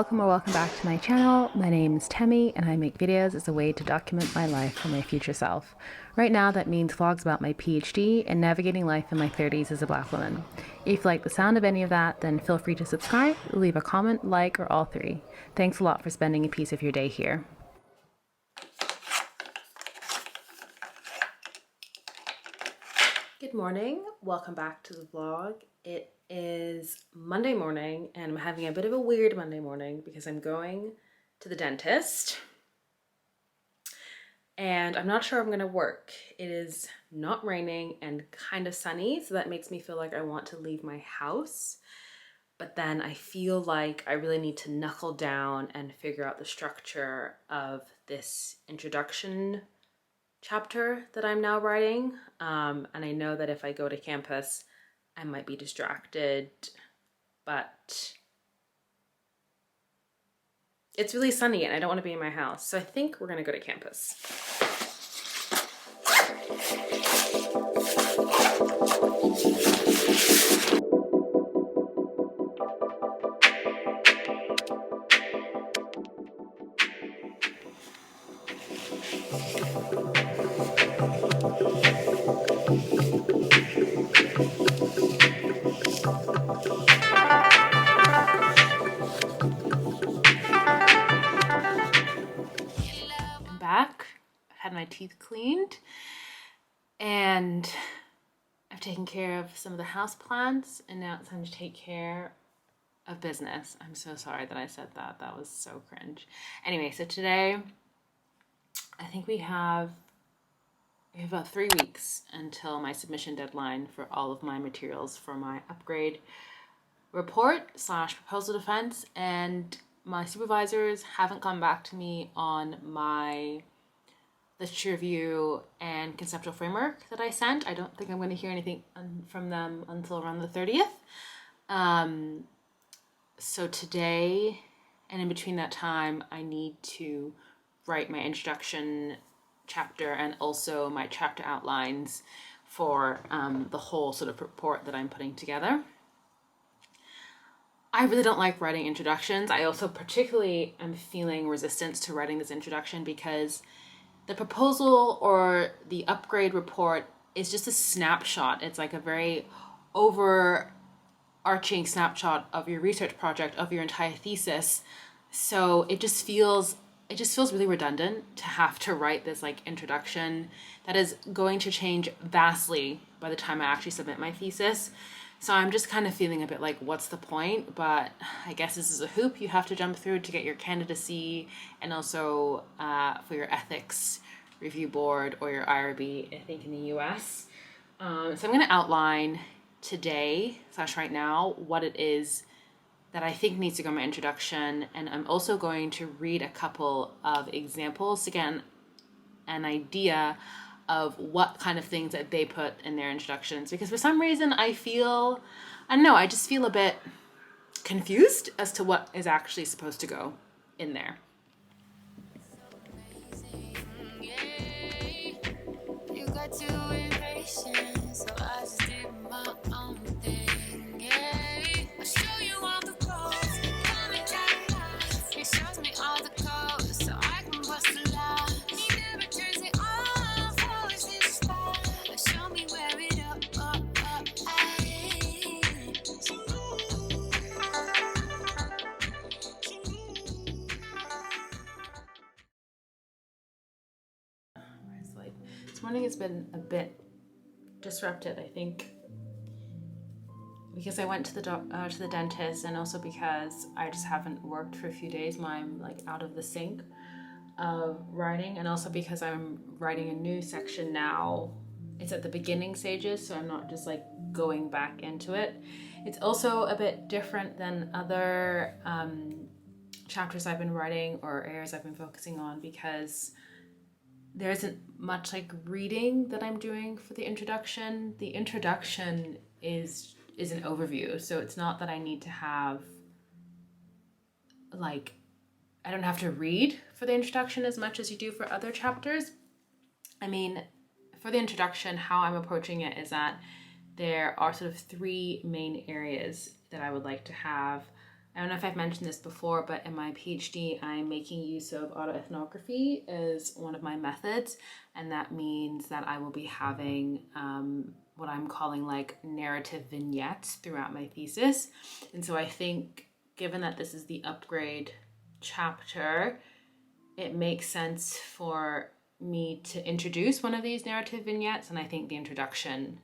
welcome or welcome back to my channel. My name is Temi and I make videos as a way to document my life for my future self. Right now that means vlogs about my PhD and navigating life in my 30s as a black woman. If you like the sound of any of that, then feel free to subscribe, leave a comment, like, or all three. Thanks a lot for spending a piece of your day here. Good morning, welcome back to the vlog. It is Monday morning and I'm having a bit of a weird Monday morning because I'm going to the dentist and I'm not sure I'm gonna work. It is not raining and kind of sunny, so that makes me feel like I want to leave my house, but then I feel like I really need to knuckle down and figure out the structure of this introduction chapter that I'm now writing, and I know that if I go to campus I might be distracted, but it's really sunny and I don't want to be in my house, so I think we're gonna go to campus. Back. I've had my teeth cleaned and I've taken care of some of the house plants, and now it's time to take care of business. I'm so sorry that I said that. That was so cringe. Anyway, so today I think we have about 3 weeks until my submission deadline for all of my materials for my upgrade report / proposal defense, and my supervisors haven't come back to me on my literature review and conceptual framework that I sent. I don't think I'm going to hear anything from them until around the 30th. So today and in between that time, I need to write my introduction chapter and also my chapter outlines for the whole sort of report that I'm putting together. I really don't like writing introductions. I also particularly am feeling resistance to writing this introduction because the proposal or the upgrade report is just a snapshot. It's like a very overarching snapshot of your research project, of your entire thesis. So it just feels really redundant to have to write this like introduction that is going to change vastly by the time I actually submit my thesis. So I'm just kind of feeling a bit like, what's the point? But I guess this is a hoop you have to jump through to get your candidacy and also for your ethics review board or your IRB, I think in the US. So I'm going to outline today / right now what it is that I think needs to go in my introduction. And I'm also going to read a couple of examples to get an idea of what kind of things that they put in their introductions, because for some reason I just feel a bit confused as to what is actually supposed to go in there. You got too impatient, so I just did my own thing. Yeah, I show you all the pros, come and try to lie. It shows me all the codes, so I can bust a lie. He never turns it off, always in the spot. Show me where it up. This morning has been a bit disrupted, I think, because I went to the dentist, and also because I just haven't worked for a few days. I'm like out of the sync of writing, and also because I'm writing a new section now. It's at the beginning stages, so I'm not just like going back into it. It's also a bit different than other chapters I've been writing or areas I've been focusing on, because there isn't much like reading that I'm doing for the introduction. The introduction is an overview, so it's not that I need to have like, I don't have to read for the introduction as much as you do for other chapters. I mean, for the introduction, how I'm approaching it is that there are sort of 3 main areas that I would like to have I don't know if I've mentioned this before, but in my PhD, I'm making use of autoethnography as one of my methods. And that means that I will be having what I'm calling like narrative vignettes throughout my thesis. And so I think, given that this is the upgrade chapter, it makes sense for me to introduce one of these narrative vignettes. And I think the introduction,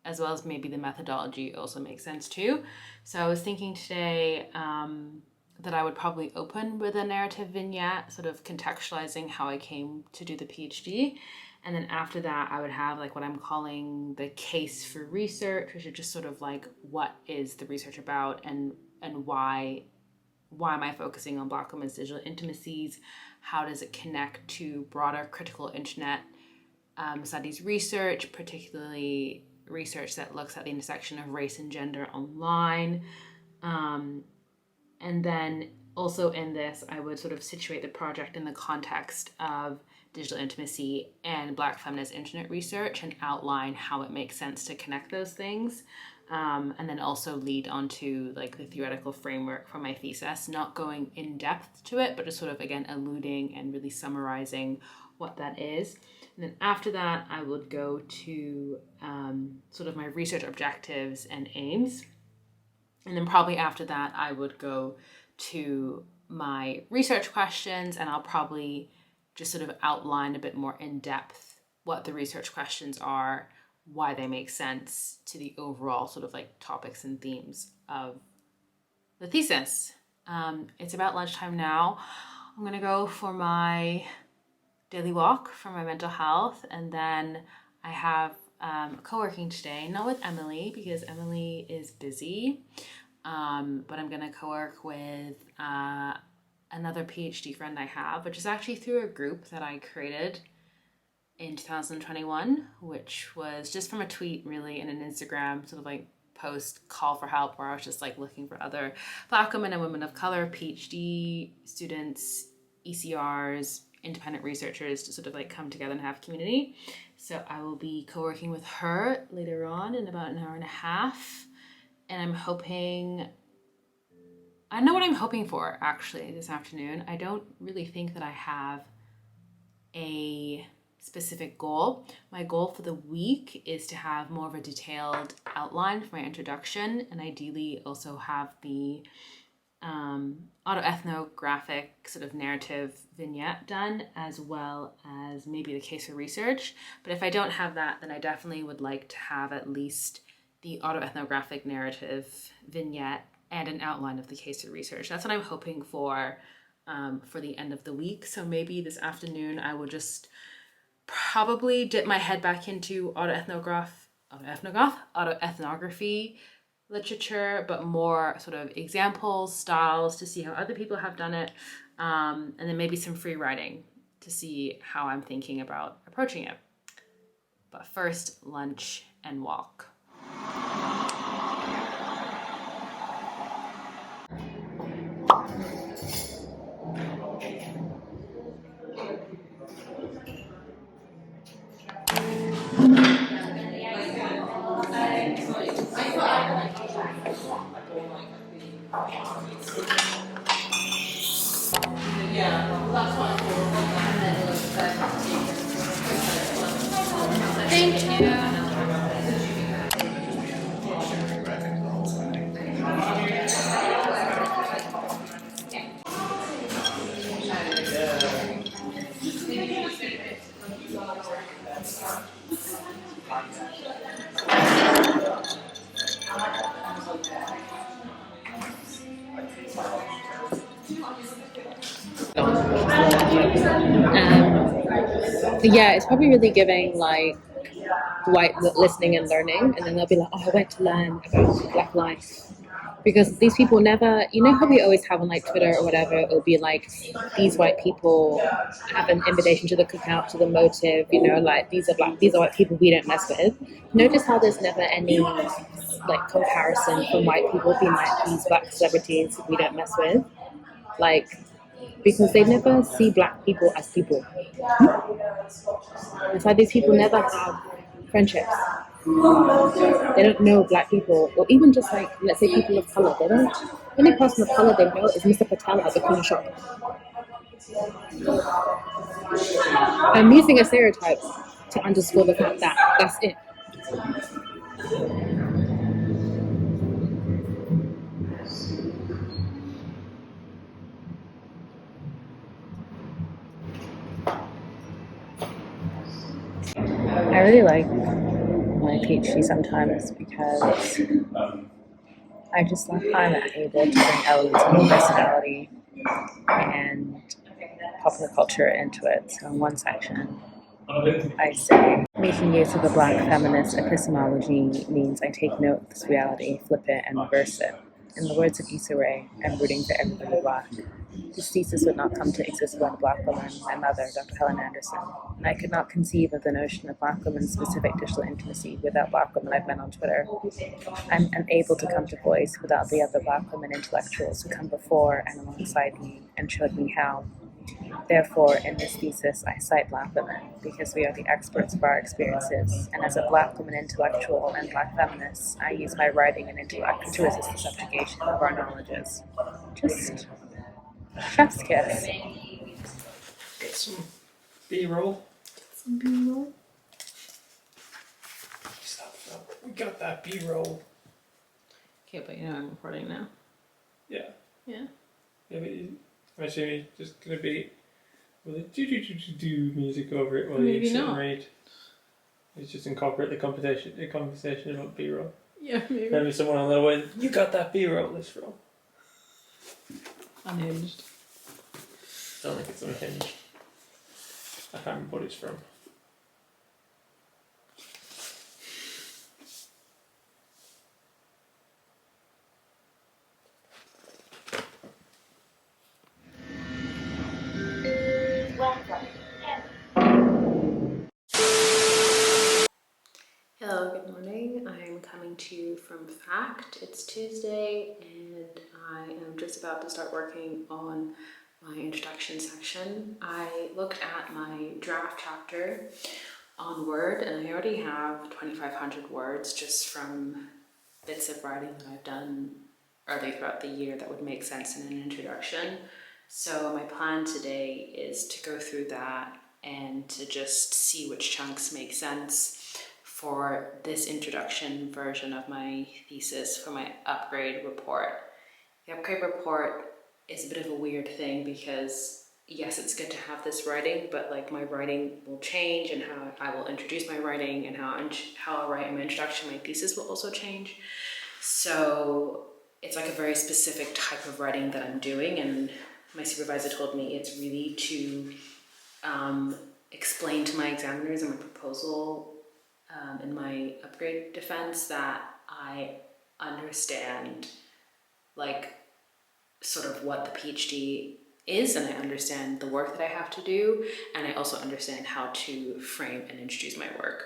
as well as maybe the methodology, also makes sense too. So I was thinking today that I would probably open with a narrative vignette, sort of contextualizing how I came to do the PhD. And then after that, I would have like what I'm calling the case for research, which is just sort of like, what is the research about, and why am I focusing on Black women's digital intimacies? How does it connect to broader critical internet studies research, particularly research that looks at the intersection of race and gender online. And then also in this, I would sort of situate the project in the context of digital intimacy and Black feminist internet research and outline how it makes sense to connect those things. And then also lead onto like the theoretical framework for my thesis, not going in depth to it, but just sort of, again, alluding and really summarizing what that is. And then after that, I would go to sort of my research objectives and aims. And then probably after that, I would go to my research questions, and I'll probably just sort of outline a bit more in depth what the research questions are, why they make sense to the overall sort of like topics and themes of the thesis. It's about lunchtime now. I'm going to go for my daily walk for my mental health, and then I have co-working today, not with Emily because Emily is busy, but I'm going to co-work with another PhD friend I have, which is actually through a group that I created in 2021, which was just from a tweet really in an Instagram sort of like post call for help, where I was just like looking for other Black women and women of color, PhD students, ECRs, independent researchers to sort of like come together and have community. So I will be co-working with her later on in about an hour and a half. And I know what I'm hoping for actually this afternoon. I don't really think that I have a specific goal. My goal for the week is to have more of a detailed outline for my introduction, and ideally also have the autoethnographic sort of narrative vignette done, as well as maybe the case for research. But if I don't have that, then I definitely would like to have at least the autoethnographic narrative vignette and an outline of the case for research. That's what I'm hoping for the end of the week. So maybe this afternoon I will just probably dip my head back into autoethnography literature, but more sort of examples, styles, to see how other people have done it, and then maybe some free writing to see how I'm thinking about approaching it. But first, lunch and walk. Thank you. Yeah, it's probably really giving like white listening and learning, and then they'll be like, oh, I went to learn about Black life. Because these people never, you know how we always have on like Twitter or whatever, it'll be like, these white people have an invitation to the cookout, to the motive, you know, like these are white people we don't mess with. Notice how there's never any like comparison from white people being like, these Black celebrities we don't mess with. Like, because they never see Black people as people. It's like these people never have friendships. They don't know black people, or even just like, let's say, people of color. They don't. The only person of color they know is Mr. Patel at the corner shop. I'm using a stereotype to underscore the fact that that's it. I really like my PhD sometimes because I just like I'm able to bring elements of my personality and popular culture into it. So in one section, I say, making use of a black feminist epistemology means I take note of this reality, flip it, and reverse it. In the words of Issa Rae, I'm rooting for everybody black. This thesis would not come to exist without a black woman, my mother, Dr. Helen Anderson. And I could not conceive of the notion of black women-specific digital intimacy without black women I've met on Twitter. I'm unable to come to voice without the other black women intellectuals who come before and alongside me and showed me how. Therefore, in this thesis, I cite black women because we are the experts of our experiences, and as a black woman intellectual and black feminist, I use my writing and intellect to resist the subjugation of our knowledges. Just chef's kiss. Get some B-roll. Some B-roll. We got that B-roll. Okay, but you know I'm recording now. Yeah. Yeah. Yeah, but I'm assuming it's just gonna be with a do music over it while Maybe you sit not. and read. It's just incorporate the conversation about B-roll. Yeah, maybe. Maybe someone on the way, you got that B-roll this from. Unhinged. Don't think it's unhinged. I can't remember what it's from. Hello, good morning. I'm coming to you from Fact. It's Tuesday and I am just about to start working on my introduction section. I looked at my draft chapter on Word and I already have 2,500 words just from bits of writing that I've done early throughout the year that would make sense in an introduction. So my plan today is to go through that and to just see which chunks make sense for this introduction version of my thesis for my upgrade report. The upgrade report is a bit of a weird thing because yes, it's good to have this writing, but like my writing will change and how I will introduce my writing and how I'll write my introduction, my thesis will also change. So it's like a very specific type of writing that I'm doing, and my supervisor told me it's really to explain to my examiners in my proposal in my upgrade defense that I understand like sort of what the PhD is, and I understand the work that I have to do, and I also understand how to frame and introduce my work.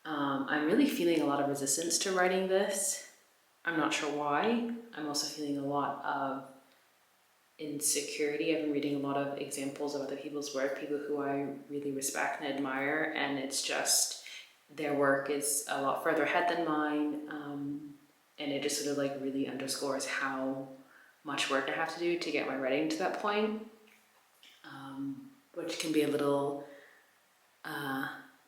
I'm really feeling a lot of resistance to writing this. I'm not sure why. I'm also feeling a lot of insecurity. I've been reading a lot of examples of other people's work, people who I really respect and admire, and it's just their work is a lot further ahead than mine, and it just sort of like really underscores how much work I have to do to get my writing to that point, which can be a little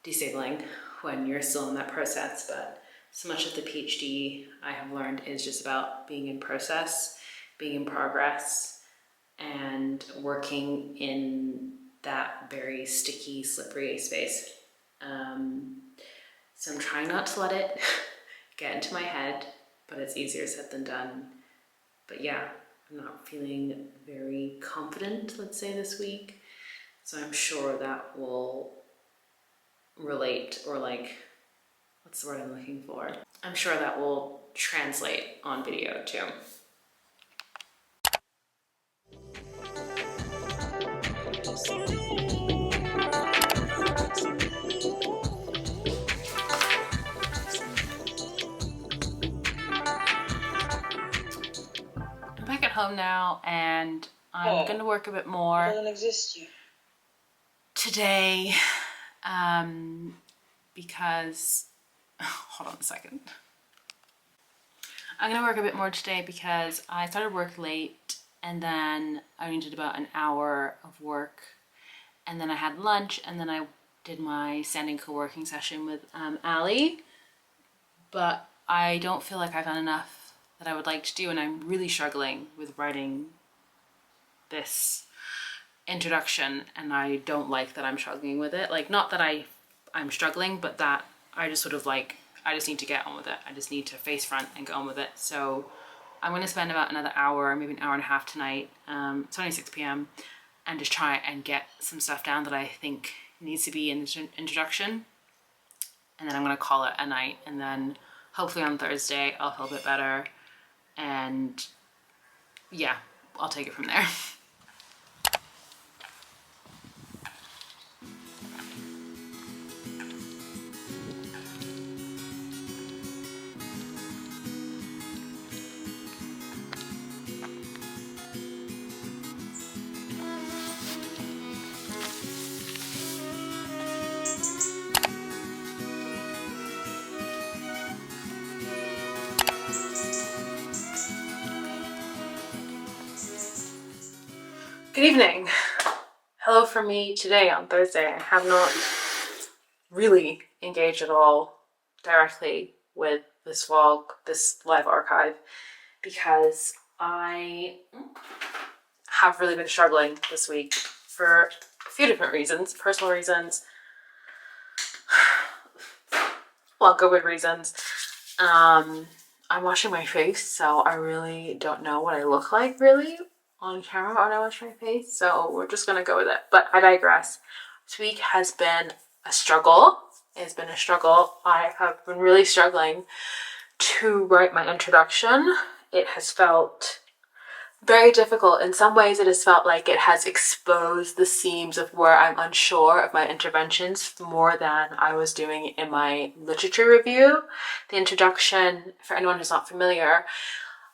disabling when you're still in that process. But so much of the PhD I have learned is just about being in process, being in progress, and working in that very sticky, slippery space. So I'm trying not to let it get into my head, but it's easier said than done. But yeah, I'm not feeling very confident, let's say, this week. So I'm sure that will relate, or like, what's the word I'm looking for? I'm sure that will translate on video too. I'm back at home now and I'm going to work a bit more today because hold on a second. I'm gonna work a bit more today because I started work late and then I only did about an hour of work, and then I had lunch, and then I did my standing co-working session with Ali, but I don't feel like I've done enough that I would like to do, and I'm really struggling with writing this introduction, and I don't like that I'm struggling with it. Like, not that I'm struggling, but that I just sort of like, I just need to get on with it. I just need to face front and get on with it. So I'm going to spend about another hour, maybe an hour and a half tonight. It's only 6 p.m. and just try and get some stuff down that I think needs to be in this introduction. And then I'm going to call it a night. And then hopefully on Thursday I'll feel a bit better. And yeah, I'll take it from there. Good evening. Hello from me today on Thursday. I have not really engaged at all directly with this vlog, this live archive, because I have really been struggling this week for a few different reasons, personal reasons, well, good reasons. I'm washing my face, so I really don't know what I look like really on camera when I wash my face, so we're just gonna go with it. But I digress. This week has been a struggle. It's been a struggle. I have been really struggling to write my introduction. It has felt very difficult. In some ways, it has felt like it has exposed the seams of where I'm unsure of my interventions more than I was doing in my literature review. The introduction, for anyone who's not familiar,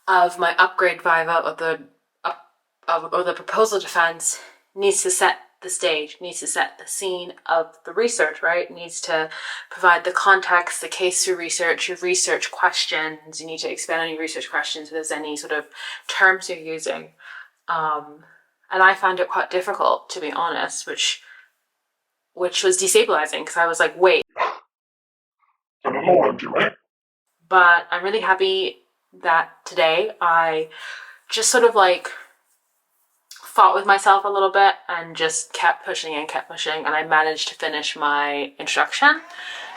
of my upgrade viva of the proposal defense needs to set the stage, needs to set the scene of the research, right? It needs to provide the context, the case through research, your research questions. You need to expand on your research questions if there's any sort of terms you're using. And I found it quite difficult, to be honest, which was destabilizing, because I was like, wait. But I'm really happy that today I just sort of like fought with myself a little bit and just kept pushing and I managed to finish my introduction.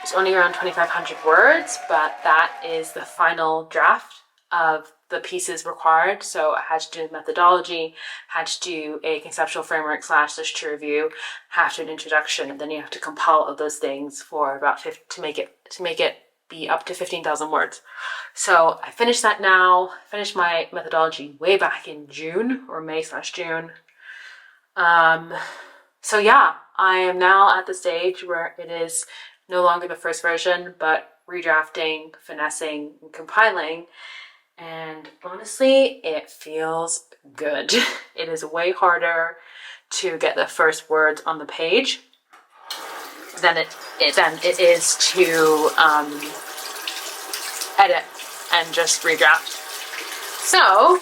It's only around 2,500 words, but that is the final draft of the pieces required. So I had to do methodology, had to do a conceptual framework / literature review, have to do an introduction, and then you have to compile all those things for about to make it be up to 15,000 words. So I finished that now, finished my methodology way back in June or May / June. So yeah, I am now at the stage where it is no longer the first version, but redrafting, finessing, and compiling. And honestly, it feels good. It is way harder to get the first words on the page than it is to edit and just redraft. So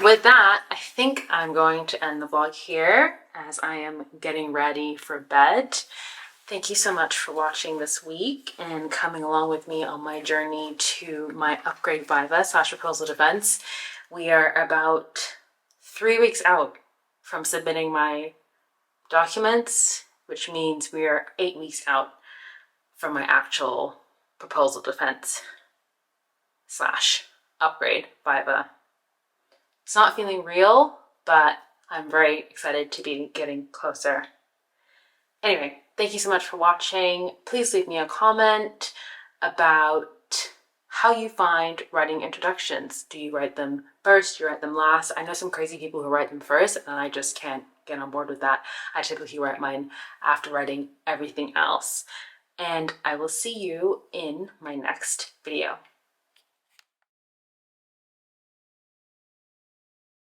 with that, I think I'm going to end the vlog here as I am getting ready for bed. Thank you so much for watching this week and coming along with me on my journey to my upgrade viva / proposal defense. We are about 3 weeks out from submitting my documents, which means we are 8 weeks out from my actual proposal defense / upgrade viva. It's not feeling real, but I'm very excited to be getting closer. Anyway, thank you so much for watching. Please leave me a comment about how you find writing introductions. Do you write them first? Do you write them last? I know some crazy people who write them first, and I just can't get on board with that. I typically write mine after writing everything else. And I will see you in my next video.